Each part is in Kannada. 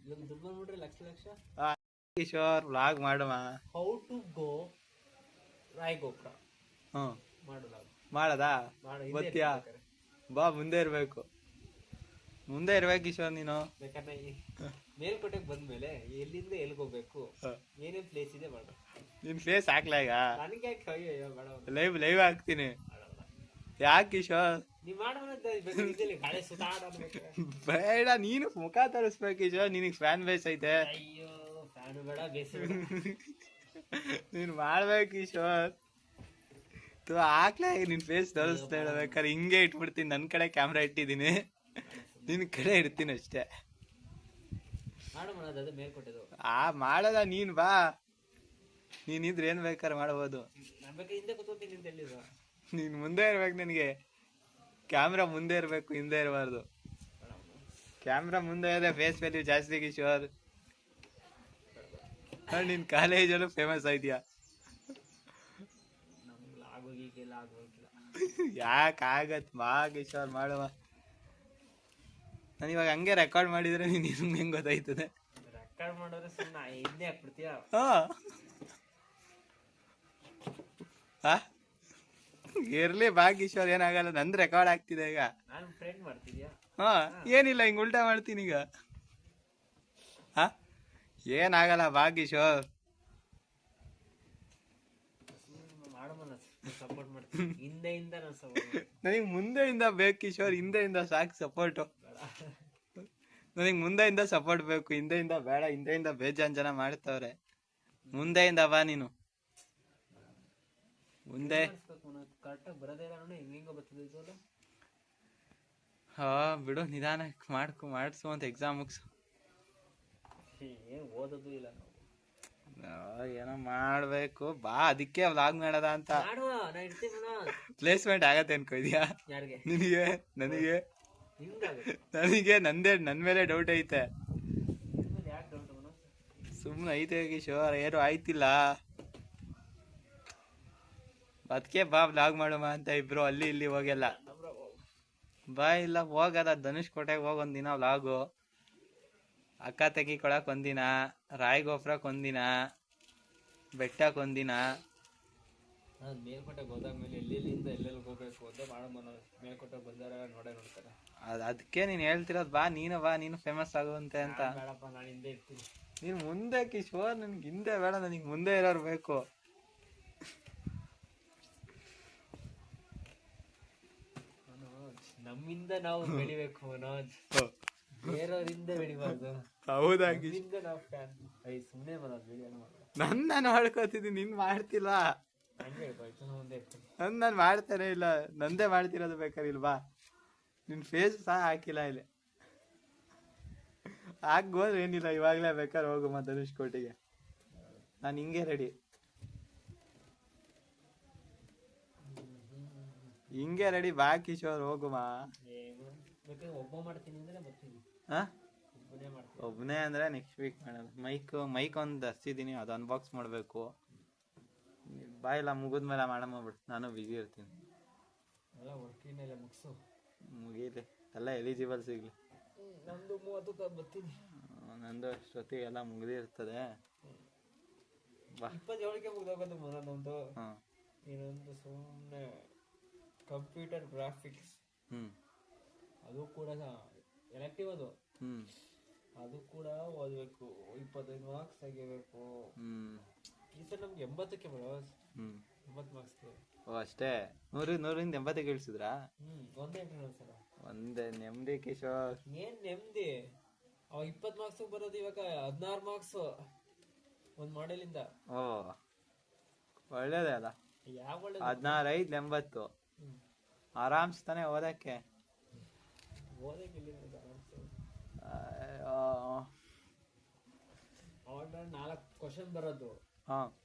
ದುಡ್ಡು ಬಂದ್ಬಿಟ್ರೆ ಲಕ್ಷ ಲಕ್ಷ. ಕಿಶೋರ್ ವ್ಲಾಗ್ ಮಾಡುವ. ಹೌ ಟು ಗೋ ರಾಯಗೋಪುರ ಮಾಡದಾ ಗೊತ್ತ್ಯಾ? ಬಾ ಮುಂದೆ ಇರ್ಬೇಕು ಕಿಶೋರ್ ನೀನು. ಬೇಕಾದ್ರೆ ಮೇಲ್ಕೋಟೆಗೆ ಬಂದ್ಮೇಲೆ ಎಲ್ಲಿಂದ ಎಲ್ಗೋಗ್ಬೇಕು, ಏನೇನ್ ಪ್ಲೇಸ್ ಇದೆ ಮಾಡು. ನಿನ್ ಫೇಸ್ ಹಾಕ್ಲಾ ಈಗ? ನನಗೆ ಲೈವ್ ಹಾಕ್ತೀನಿ. ಯಾಕೆ ಕಿಶೋರ್? ಬೇಡ, ನೀನು ಮುಖ ತೋರಿಸ್ಬೇಕು ಕಿಶೋರ್. ನಿನಗ್ ಫ್ಯಾನ್ ಬೇಸ್ ಐತೆ. ಅಯ್ಯೋ ಫ್ಯಾನು ಬೇಡ, ಬೇಸ್ ನೀನ್ ಮಾಡ್ಬೇಕು ಕಿಶೋರ್. ಹಾಕ್ಲಾ ನಿನ್ ಫೇಸ್ ತೋರಿಸ್ತಾ ಹೇಳ್ಬೇಕಾದ್ರೆ ಹಿಂಗೆ ಇಟ್ಬಿಡ್ತೀನಿ. ನನ್ ಕಡೆ ಕ್ಯಾಮ್ರಾ ಇಟ್ಟಿದ್ದೀನಿ, ನಿನ್ ಕಡೆ ಇಡ್ತೀನಿ ಅಷ್ಟೇ. ಮಾಡದ ನೀನ್ ಬಾ. ನೀನಿದ್ರೆ ಏನ್ ಬೇಕಾದ್ರೆ ಮಾಡಬಹುದು. ನೀನ್ ಮುಂದೆ ಇರ್ಬೇಕು. ನನಗೆ ಕ್ಯಾಮ್ರಾ ಮುಂದೆ ಇರ್ಬೇಕು, ಹಿಂದೆ ಇರಬಾರ್ದು. ಕ್ಯಾಮ್ರಾ ಮುಂದೆ ಇದೆ, ಫೇಸ್ ವ್ಯಾಲ್ಯೂ ಜಾಸ್ತಿ ಕಿಶೋರ್. ನಿನ್ ಕಾಲೇಜಲ್ಲೂ ಫೇಮಸ್ ಆಯ್ತೀಯಾ? ಯಾಕಾಗತ್ ಬಾ ಕಿಶೋರ್ ಮಾಡುವ. ನಾನು ಇವಾಗ ಹಂಗೆ ರೆಕಾರ್ಡ್ ಮಾಡಿದ್ರೆ ನೀನ್ ಹೆಂಗ್ ಗೊತ್ತಾಯ್ತದೆ? ರೆಕಾರ್ಡ್ ಮಾಡಿದ್ರೆ ಸುಮ್ಮನೆ ಹಿಂದೆ ಹಾಕ್ಬಿಡ್ತೀಯ. ಇರ್ಲಿ ಬಾ ಕಿಶೋರ್, ಏನಾಗಲ್ಲ. ನಂದು ರೆಕಾರ್ಡ್ ಆಗ್ತಿದೆ ಈಗ. ನಾನು ಫ್ರೆಂಡ್ ಮಾಡ್ತಿದ್ಯಾ? ಏನಿಲ್ಲ, ಹಿಂಗ್ ಉಲ್ಟಾ ಮಾಡ್ತೀನಿ ಈಗ. ಏನಾಗಲ್ಲ ಬಾ ಕಿಶೋರ್. ಸಪೋರ್ಟ್ ಮಾಡ್ತೀನಿ, ಹಿಂದೆಯಿಂದ ನಾನು ಸಪೋರ್ಟ್. ನನಗ್ ಮುಂದೆಯಿಂದ ಬೇಕು ಕಿಶೋರ್, ಹಿಂದೆಯಿಂದ ಸಾಕು ಸಪೋರ್ಟು. ನನಗ್ ಮುಂದೆಯಿಂದ ಸಪೋರ್ಟ್ ಬೇಕು, ಹಿಂದೆಯಿಂದ ಬೇಡ. ಹಿಂದೆಯಿಂದ ಬೇಜಾನ್ ಜನ ಮಾಡ್ತವ್ರೆ. ಮುಂದೆಯಿಂದ ಬಾ ನೀನು. ಮುಂದೆ ಕರೆಕ್ಟಾಗಿ ಬರೋದೇ ಇಲ್ಲ ನೋಡಿ, ಹೆಂಗೋ ಬರ್ತದೆ. ಬಿಡು, ನಿಧಾನಕ್ಕೆ ಮಾಡಿಸು ಅಂತ ಎಕ್ಸಾಮ್ ಮುಗಿಸು. ಏನ್ ಓದೋದು ಇಲ್ಲ ನಾವು. ಏನೋ ಮಾಡ್ಬೇಕು ಬಾ. ಅದಕ್ಕೆ ವ್ಲಾಗ್ ಮಾಡೋದ ಅಂತ. ಮಾಡುವ, ನಾ ಇರ್ತೀನಿ. ಪ್ಲೇಸ್ಮೆಂಟ್ ಆಗತ್ತೆ ಅನ್ಕೋದ್ಯಾ? ಯಾರಿಗೆ? ನಿನಗೆ? ನನಗೆ ನನ್ ಮೇಲೆ ಡೌಟ್ ಐತೆ. ಸುಮ್ಮನೆ ಐತೆ ಕಿಶೋರ್, ಏನು ಆಯ್ತಿಲ್ಲ. ಅದಕ್ಕೆ ಬಾ ವ್ಲಾಗ್ ಮಾಡುವ ಅಂತ ಇಬ್ರು ಅಲ್ಲಿ ಇಲ್ಲಿ ಹೋಗೆಲ್ಲ. ಬಾ, ಇಲ್ಲ ಹೋಗದ ಧನುಷ್ ಕೋಟೆಗೆ ಹೋಗ್ ಒಂದಿನ ವ್ಲಾಗು. ಅಕ್ಕ ತೆಗಿ ಕೊಡಕ್ ಒಂದಿನ, ರಾಯಗೋಪುರಕ್ಕೆ ಒಂದಿನ, ಬೆಟ್ಟಕ್ಕೆ ಒಂದಿನ. ಮೇಲ್ಕೋಟೆಗೆ ಹೋದಾದ್ಮೇಲೆ ಎಲ್ಲೆಲ್ಲಿಂದ ಎಲ್ಲೆಲ್ಲಿ ಹೋಗ್ಬೇಕು ಅಂತ ಮೇಲ್ಕೋಟೆಗೆ ಬಂದಾರ ನೋಡ್ತಾರೆ. ಅದಕ್ಕೆ ನೀನ್ ಹೇಳ್ತಿರೋದು ಬಾ, ನೀನು ಬಾ, ನೀನು ಫೇಮಸ್ ಆಗುವಂತೆ ಅಂತ. ಬೇಡಪ್ಪ, ನಾನು ಹಿಂದೆ ಇರ್ತೀನಿ. ನೀನ್ ಮುಂದೆ ಕಿಶೋರ್, ನನ್ಗೆ ಹಿಂದೆ ಬೇಡ, ನನಗೆ ಮುಂದೆ ಇರೋರು ಬೇಕು. ನಮ್ಮಿಂದ ನಾವು ಬೆಳಿಬೇಕು ಮನೋಜ್, ಬೇರೆಯವರಿಂದ ಬೆಳಿಬಾರ್ದು. ಹೌದಾ? ಸುಮ್ಮನೆ ನಾನು ಮಾಡ್ಕೋತಿದ್ದೀನಿ, ನಿನ್ ಮಾಡ್ತಿಲ್ಲ. ನಾನು ಮಾಡ್ತಾನೆ ಇಲ್ಲ, ನಂದೇ ಮಾಡ್ತಿರೋದು. ಬೇಕಾದ್ರೆ ಇಲ್ವಾ, ನಿನ್ ಫೇಸ್ ಸಹ ಹಾಕಿಲ್ಲ ಇಲ್ಲಿ. ಹೋದ್ರೆ ಏನಿಲ್ಲ, ಇವಾಗ್ಲೇ ಬೇಕಾದ್ರೆ ಹೋಗು ಧನುಷ್ ಕೋಟೆಗೆ. ನಾನು ಹಿಂಗೆ ರೆಡಿ, ಹಿಂಗೆ ರೆಡಿ. ಬಾ ಕಿಶೋರ್, ಹೋಗುಮಾ. ಒಬ್ಬನೇ ಅಂದ್ರೆ ನೆಕ್ಸ್ಟ್ ವೀಕ್ ಮಾಡೋದು. ಮೈಕ್ ಒಂದು ತರ್ಸಿದೀನಿ, ಅದು ಅನ್ಬಾಕ್ಸ್ ಮಾಡಬೇಕು. ಬಾ, ಇಲ್ಲ ಮುಗಿದ್ಮೇಲೆ ಮಾಡಮ್ಮ ಬಿಡು, ನಾನು ಬಿಸಿ ಇರ್ತೀನಿ. ಮುಗೀಲಿ, ಎಲ್ಲ ಎಲಿಜಿಬಲ್ ಸಿಗ್ಲಿ. ನಂದು ಅಷ್ಟೊತ್ತಿಗೆ ಎಲ್ಲ ಮುಗಿದಿರ್ತದೆ. ಬಾ, 27ಕ್ಕೆ ಮುಗ್ದೋಗೋದು ಮೊದಲೊಂದು. ಇನ್ನೊಂದು ಸುಮ್ಮನೆ ಕಂಪ್ಯೂಟರ್ ಗ್ರಾಫಿಕ್ಸ್, ಅದು ಕೂಡ ಎಲೆಕ್ಟಿವ್. ಅದು ಕೂಡ ಓದಬೇಕು. 25 ಮಾರ್ಕ್ಸ್ ತೆಗಿಬೇಕು. ಈ ಸಲ ನಮ್ಗೆ 80ಕ್ಕೆ ಬರೋ 80 ಮಾರ್ಕ್ಸ್ಗೆ. ಅಷ್ಟೇ? 100ರಿಂದ 80ಕ್ಕೆ ಇಳಿಸಿದ್ರಾ? ಒಂದೇ ನೆಮ್ಮದಿ ಕಿಶೋರ್. ಏನ್ ನೆಮ್ಮದಿ? 20 ಮಾರ್ಕ್ಸ್ ಬರೋದು ಇವಾಗ 16 ಮಾರ್ಕ್ಸ್ ಒಂದ್ ಮಾಡೆಲ್ ಇಂದ. ಒಳ್ಳೇದೇ ಅಲ್ಲ. 16 5 80 ಆರಾಮ್ಸ್ ತಾನೆ ಓದಕ್ಕೆ. ಆರ್ಡರ್ 4 ಕ್ವಶನ್ ಬರೋದು.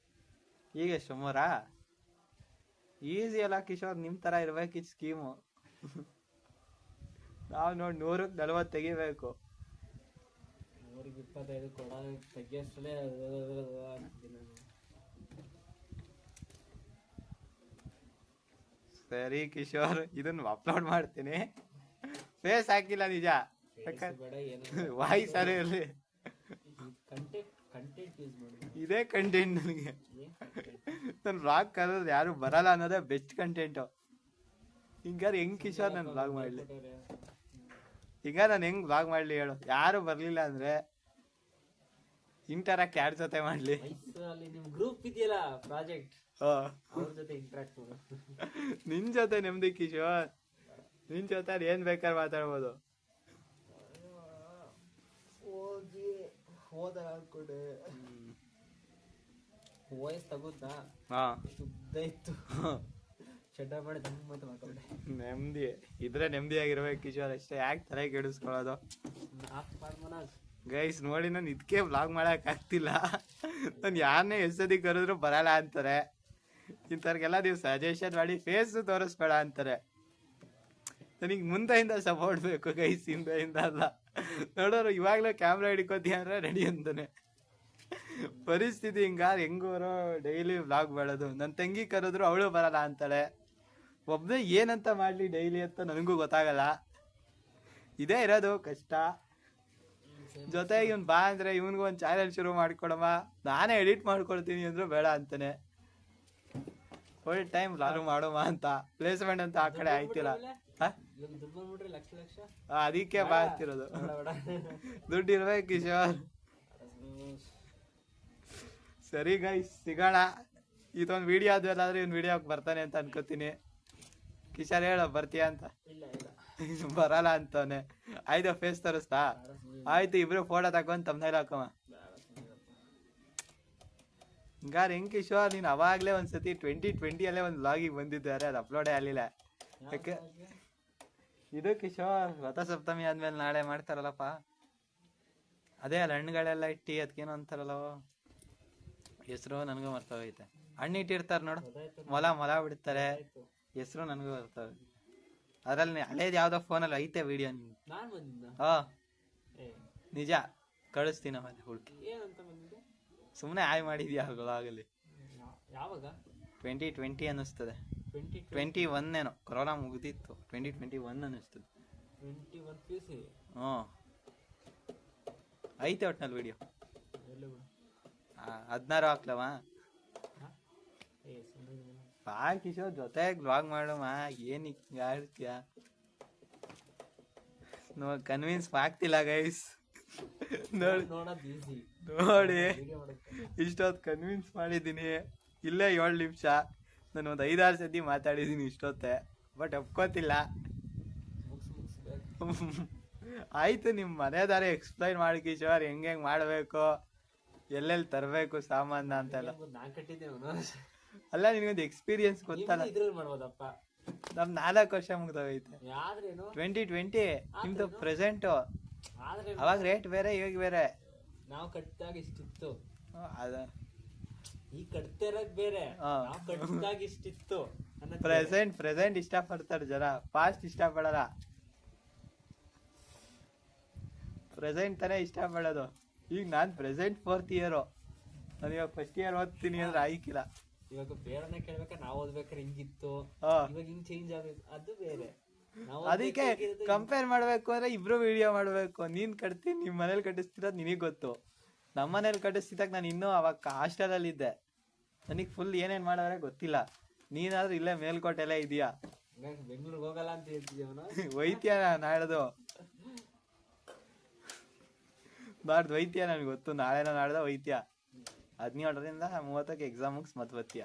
ಈಗ ಎಷ್ಟು 3? ಈಸಿ ಅಲ್ಲ ಕಿಶೋರ್, ನಿಮ್ ತರ ಇರ್ಬೇಕಿತ್ತು ಸ್ಕೀಮು. ನಾವು ನೋಡಿ 100ಕ್ಕೆ 40 ತೆಗಿಬೇಕು. 100ಕ್ಕೆ 25 ಕೊಡ ತೆಗಿಯಷ್ಟೇ. ಸರಿ ಕಿಶೋರ್, ಇದನ್ನು ಅಪ್ಲೋಡ್ ಮಾಡ್ತೀನಿ. ಫೇಸ್ ಹಾಕಿಲ್ಲ ನಿಜ. ಬೇಡ ಏನು ವಾಯ್ಸ್ ಅರೇ ಇರಲಿ, ಕಂಟೆಂಟ್ ಯೂಸ್ ಮಾಡಿ. ಇದೇ ಕಂಟೆಂಟ್ ನನಗೆ. ನನ್ನ ವ್ಲಾಗ್ ಕರೆದ್ರೆ ಯಾರು ಬರಲ್ಲ ಅನ್ನೋದೇ ಬೆಸ್ಟ್ ಕಂಟೆಂಟು. ಹಿಂಗಾರು ಹೆಂಗ್ ಕಿಶೋರ್ ನಾನು ವ್ಲಾಗ್ ಮಾಡಲಿ, ಈಗ ನಾನು ಹೆಂಗ್ ವ್ಲಾಗ್ ಮಾಡಲಿ ಹೇಳು? ಯಾರು ಬರಲಿಲ್ಲ ಅಂದ್ರೆ ಇಂಟರಾಕ್ಟ್ ಯಾರ ಜೊತೆ ಮಾಡಲಿ? ಅಲ್ಲಿ ನಿಮ್ ಗ್ರೂಪ್ ಇದೆಯಲ್ಲ ಪ್ರಾಜೆಕ್ಟ್, ಅವ್ರ ಜೊತೆ ಇಂಟರಾಕ್ಟ್ ಮಾಡು. ನಿನ್ ಜೊತೆ ನೆಮ್ಮದಿ ಕಿಶೋರ್, ನಿನ್ ಜೊತೆ ಏನ್ ಬೇಕಾದ್ರೆ ಮಾತಾಡ್ಬೋದು. ಹೋಗಿ ಹೋದ ಅನ್ಕೊಂಡೆ ವಾಯ್ಸ್ ತಗೋದಾ ಉದ್ದ ಇತ್ತು, ಶೆಡ್ಡ ಮಾಡಿ ಮತ್ತೆ ಮಾಡ್ಕೊಂಡೆ. ನೆಮ್ಮದಿ ಇದ್ರೆ ನೆಮ್ಮದಿಯಾಗಿರ್ಬೇಕು ಕಿಶೋರ್ ಅಷ್ಟೇ, ಯಾಕೆ ತಲೆ ಕೆಡಿಸ್ಕೊಳ್ಳೋದು? ಗೈಸ್ ನೋಡಿ, ನಾನು ಇದಕ್ಕೆ ವ್ಲಾಗ್ ಮಾಡಕ್ ಆಗ್ತಿಲ್ಲ. ನಾನು ಯಾರನ್ನೇ ಎಷ್ಟದಿ ಕರೆದ್ರು ಬರಲ್ಲ ಅಂತಾರೆ. ಇಂಥವ್ರಿಗೆಲ್ಲ ನೀವು ಸಜೆಷನ್ ಮಾಡಿ ಫೇಸ್ ತೋರಿಸ್ಬೇಡ ಅಂತಾರೆ. ನನಗೆ ಮುಂದೆಯಿಂದ ಸಪೋರ್ಟ್ ಬೇಕು ಗೈಸ್, ಹಿಂದೆಯಿಂದ ಅಲ್ಲ. ನೋಡೋರು ಇವಾಗಲೇ ಕ್ಯಾಮ್ರಾ ಹಿಡ್ಕೋತೀಯ ಅಂದ್ರೆ ರೆಡಿ ಅಂತಾನೆ. ಪರಿಸ್ಥಿತಿ ಹೆಂಗೋರು ಡೈಲಿ ವ್ಲಾಗ್ ಮಾಡೋದು. ನನ್ನ ತಂಗಿ ಕರೆದ್ರು ಅವಳು ಬರಲ್ಲ ಅಂತಾಳೆ. ಒಬ್ಬನೇ ಏನಂತ ಮಾಡ್ಲಿ ಡೈಲಿ ಅಂತ ನನಗೂ ಗೊತ್ತಾಗಲ್ಲ. ಇದೇ ಇರೋದು ಕಷ್ಟ. ಜೊತೆಗೆ ಇವ್ನು ಬಾ ಅಂದ್ರೆ ಇವನ್ಗೂ ಒಂದು ಚಾನೆಲ್ ಶುರು ಮಾಡ್ಕೊಡಮ್ಮ, ನಾನೇ ಎಡಿಟ್ ಮಾಡ್ಕೊಡ್ತೀನಿ ಅಂದ್ರು ಬೇಡ ಅಂತಾನೆ. ಫುಲ್ ಟೈಮ್ ವ್ಲಾಗ್ ಮಾಡೋಮ ಅಂತ ಪ್ಲೇಸ್ಮೆಂಟ್ ಅಂತ ಆ ಕಡೆ ಆಯ್ತಿಲ್ಲ. ಅದಕ್ಕೆ ಬಾಳ್ತಿರೋದು. ದುಡ್ಡು ಇರ್ಬೇಕು ಕಿಶೋರ್. ಸರಿ ಗೈಸ್, ಸಿಗೋಣ. ಇದೊಂದು ವಿಡಿಯೋ ಆದ್ಮೇಲಾದ್ರೆ ಇವ್ನು ವಿಡಿಯೋಗೆ ಬರ್ತಾನೆ ಅಂತ ಅನ್ಕೋತೀನಿ. ಕಿಶೋರ್ ಹೇಳೋ ಬರ್ತೀಯ ಅಂತ? ಬರಲ್ಲ ಅಂತಾನೆ. ಆಯ್ತು ಫೇಸ್ ತೋರಿಸ್ತಾ? ಆಯ್ತು, ಇಬ್ರು ಫೋಟೋ ತಗೊಂಡ್ ತಮ್ಮನೇಲಿ ಹಾಕಮ್ಮ. ಹಿಂಗಾರ ಹೆಂಗ್ ಕಿಶೋರ್, ನೀನ್ ಅವಾಗ್ಲೇ ಒಂದ್ಸತಿ 2020 ಒಂದು ವ್ಲಾಗಿಗೆ ಬಂದಿದ್ದಾರೆ, ಅದು ಅಪ್ಲೋಡೇ ಆಗಲಿಲ್ಲ. ಯಾಕೆ? ಇದು ಕಿಶೋರ್ ರಥಸಪ್ತಮಿ ಆದ್ಮೇಲೆ ನಾಳೆ ಮಾಡ್ತಾರಲ್ಲಪ್ಪ, ಅದೇ ಅಲ್ಲ ಹಣ್ಣುಗಳೆಲ್ಲ ಇಟ್ಟು ಅದಕ್ಕೇನೋ ಅಂತಾರಲ್ಲ ಹೆಸರು, ನನಗೂ ಮರ್ತೋಗೈತೆ. ಹಣ್ಣು ಇಟ್ಟಿರ್ತಾರ ನೋಡು, ಮೊಲ ಬಿಡ್ತಾರೆ, ಹೆಸರು ನನಗೂ ಬರ್ತವೆ. ಅದ್ರಲ್ಲಿ ಹಳೇದು ಯಾವ್ದೋ ಫೋನಲ್ಲಿ ಐತೆ ವಿಡಿಯೋ. ನಿಜ, ಕಳಿಸ್ತೀನಿ ಆಮೇಲೆ ಹುಡುಕಿ. ಸುಮ್ಮನೆ ಆಯ್ ಮಾಡಿದ್ಯಾ ಆಗಲಿ. 2020 ಅನ್ನಿಸ್ತದೆ, 21 ಏನೋ, ಕೊರೋನಾ ಮುಗ್ದಿತ್ತು, 2021 ಅನ್ನಿಸ್ತದೆ. ಐತೆ ಒಟ್ನಲ್ಲಿ ವಿಡಿಯೋ. 16 ಹಾಕ್ಲವಾ? ಬಾ ಕಿಶೋರ್ ಜೊತೆಗೆ ವ್ಲಾಗ್ ಮಾಡಮ್ಮ. ಏನಿಕ್ ಆಡ್ತೀಯ? ಕನ್ವಿನ್ಸ್ ಆಗ್ತಿಲ್ಲ ಗೈಸ್. ನೋಡಿ ಇಷ್ಟೊತ್ತು ಕನ್ವಿನ್ಸ್ ಮಾಡಿದ್ದೀನಿ. ಇಲ್ಲೇ 7 ನಿಮಿಷ, ನಾನು ಒಂದು 5-6 ಸತಿ ಮಾತಾಡಿದ್ದೀನಿ ಇಷ್ಟೊತ್ತೆ, ಬಟ್ ಒಪ್ಕೋತಿಲ್ಲ. ಆಯ್ತು, ನಿಮ್ಮ ಮನೆದಾರೆ ಎಕ್ಸ್ಪ್ಲೈನ್ ಮಾಡಿ ಕಿಶೋರ್, ಹೆಂಗೆ ಮಾಡಬೇಕು, ಎಲ್ಲೆಲ್ಲಿ ತರಬೇಕು ಸಾಮಾನ ಅಂತೆಲ್ಲ. ಅಲ್ಲ, ನಿನ್ಗೊಂದು ಎಕ್ಸ್ಪೀರಿಯನ್ಸ್ ಗೊತ್ತಲ್ಲ. ನಮ್ 4 ವರ್ಷ ಮುಗ್ದೋಗೈತೆ. 2020 ನಿಮ್ದು ಪ್ರೆಸೆಂಟ್. ಅವಾಗ ರೇಟ್ ಬೇರೆ, ಇವಾಗ ಬೇರೆ. ನಾವು ಕಟ್ಟಿದಾಗ ಇಷ್ಟಿತ್ತು, ಅದ ಈಗ ಕಟ್ತಾ ಇರೋದ್ ಬೇರೆ. ಕಟ್ಟಿದಾಗ ಇಷ್ಟಿತ್ತು. ಪ್ರೆಸೆಂಟ್ ಇಷ್ಟಪಡ್ತಾರೆ ಜನ, ಫಾಸ್ಟ್ ಇಷ್ಟಪಡಲ್ಲ. ಪ್ರೆಸೆಂಟ್ ತಾನೇ ಇಷ್ಟಪಡೋದು. ಈಗ ನಾನ್ ಪ್ರೆಸೆಂಟ್ 4th ಇಯರ್, ನಾನು ಇವಾಗ ಫಸ್ಟ್ ಇಯರ್ ಓದ್ತೀನಿ ಅಂದ್ರೆ ಆಯ್ಕಿಲ್ಲ. ಇವಾಗ ಬೇರೆನೆ ಕೇಳ್ಬೇಕಾದ್ರೆ ನಾವು ಓದ್ಬೇಕಾದ್ರೆ ಹಿಂಗಿತ್ತು, ಇವಾಗ ಹಿಂಗ್ ಚೇಂಜ್ ಆಗ್ಬೇಕು, ಅದು ಬೇರೆ. ಅದಕ್ಕೆ ಕಂಪೇರ್ ಮಾಡ್ಬೇಕು ಅಂದ್ರೆ ಇಬ್ರು ವಿಡಿಯೋ ಮಾಡ್ಬೇಕು. ನೀನ್ ಕಟ್ತೀನಿ, ನಿಮ್ ಮನೇಲಿ ಕಟ್ಟಿಸ್ತಿರೋದ್ ನಿನಗ್ ಗೊತ್ತು. ನಮ್ಮ ಮನೇಲಿ ಕಟ್ಟಿಸ್ತಿದ್ದಾಗ ನಾನು ಇನ್ನೂ ಅವಾಗ ಹಾಸ್ಟೆಲ್ ಅಲ್ಲಿ ಇದ್ದೆ, ನನಗ್ ಫುಲ್ ಏನೇನ್ ಮಾಡೋದ್ರೆ ಗೊತ್ತಿಲ್ಲ. ನೀನಾದ್ರೂ ಇಲ್ಲೇ ಮೇಲ್ಕೋಟೆಲ್ಲ ಇದೀಯಾ, ಬೆಂಗಳೂರಿಗೆ ಹೋಗಲ್ಲ ಅಂತ ಹೇಳ್ತಿದ್ಯವನ. ಒಯ್ತೀಯ ನಾಡ್ದು? ನಾಡ್ದು ಒಯ್ತೀಯ? ನನ್ಗೆ ಗೊತ್ತು, ನಾಳೆನ ನಾಡ್ದ ಒಯ್ತೀಯ. 17ರಿಂದ 30ಕ್ಕೆ ಎಕ್ಸಾಮ್ ಮುಗಿಸ್ ಮತ್ ಬರ್ತೀಯ.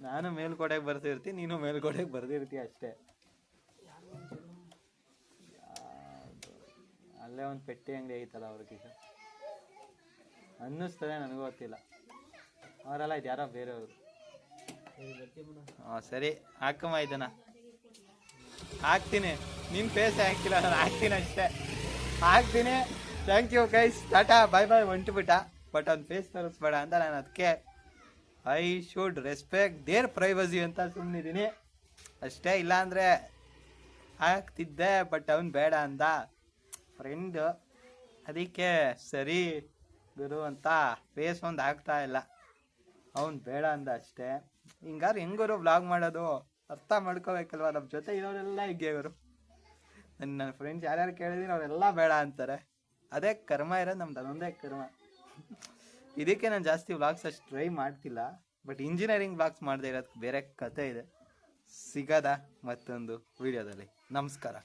ನಾನು ಮೇಲ್ಕೋಟೆಗೆ ಬರ್ತಿರ್ತೀನಿ, ನೀನು ಮೇಲ್ಕೋಟೆಗೆ ಬರ್ದಿರ್ತೀಯ ಅಷ್ಟೇ. ಅಲ್ಲೇ ಒಂದು ಪೆಟ್ಟಿ ಅಂಗಡಿ ಐತಲ್ಲ ಅವ್ರಿಗೆ ಅನ್ನಿಸ್ತದೆ, ನನಗೂ ಗೊತ್ತಿಲ್ಲ. ಅವರೆಲ್ಲ ಇದು ಯಾರೋ ಬೇರೆಯವರು. ಸರಿ, ಹಾಕಮ್ಮ ಇದನ್ನ. ಹಾಕ್ತೀನಿ, ನಿನ್ ಫೇಸ್ ಹಾಕಿಲ್ಲ, ನಾನು ಹಾಕ್ತೀನಿ ಅಷ್ಟೇ. ಹಾಕ್ತೀನಿ. Thank you guys, tata bye bye. ಹೊಂಟುಬಿಟ್ಟ, ಬಟ್ ಅವ್ನ ಫೇಸ್ ತೋರಿಸ್ಬೇಡ ಅಂತ ನಾನು ಅದಕ್ಕೆ I should respect their privacy ಅಂತ ಸುಮ್ಮನಿದ್ದೀನಿ ಅಷ್ಟೇ. ಇಲ್ಲಾಂದರೆ ಹಾಕ್ತಿದ್ದೆ, ಬಟ್ ಅವ್ನು ಬೇಡ ಅಂದ ಫ್ರೆಂಡ್. ಅದಕ್ಕೆ ಸರಿ ಗುರು ಅಂತ ಫೇಸ್ ಒಂದು ಆಗ್ತಾ ಇಲ್ಲ, ಅವ್ನು ಬೇಡ ಅಂದ ಅಷ್ಟೇ. ಹಿಂಗಾರು ಹೆಂಗರು ವ್ಲಾಗ್ ಮಾಡೋದು ಅರ್ಥ ಮಾಡ್ಕೋಬೇಕಲ್ವ. ನಮ್ಮ ಜೊತೆ ಇರೋರೆಲ್ಲ ಹೀಗೆ ಗುರು, ನನ್ನ ಫ್ರೆಂಡ್ಸ್ ಯಾರ್ಯಾರು ಕೇಳಿದೀನಿ ಅವರೆಲ್ಲ ಬೇಡ ಅಂತಾರೆ. ಅದೇ ಕರ್ಮ ಇರೋದು ನಮ್ದು, ಅದೊಂದೇ ಕರ್ಮ. ಇದಕ್ಕೆ ನಾನು ಜಾಸ್ತಿ ವ್ಲಾಗ್ಸ್ ಅಷ್ಟು ಟ್ರೈ ಮಾಡ್ತಿಲ್ಲ. ಬಟ್ ಇಂಜಿನಿಯರಿಂಗ್ ವ್ಲಾಗ್ಸ್ ಮಾಡದೇ ಇರೋದಕ್ಕೆ ಬೇರೆ ಕತೆ ಇದೆ. ಸಿಗದ ಮತ್ತೊಂದು ವಿಡಿಯೋದಲ್ಲಿ. ನಮಸ್ಕಾರ.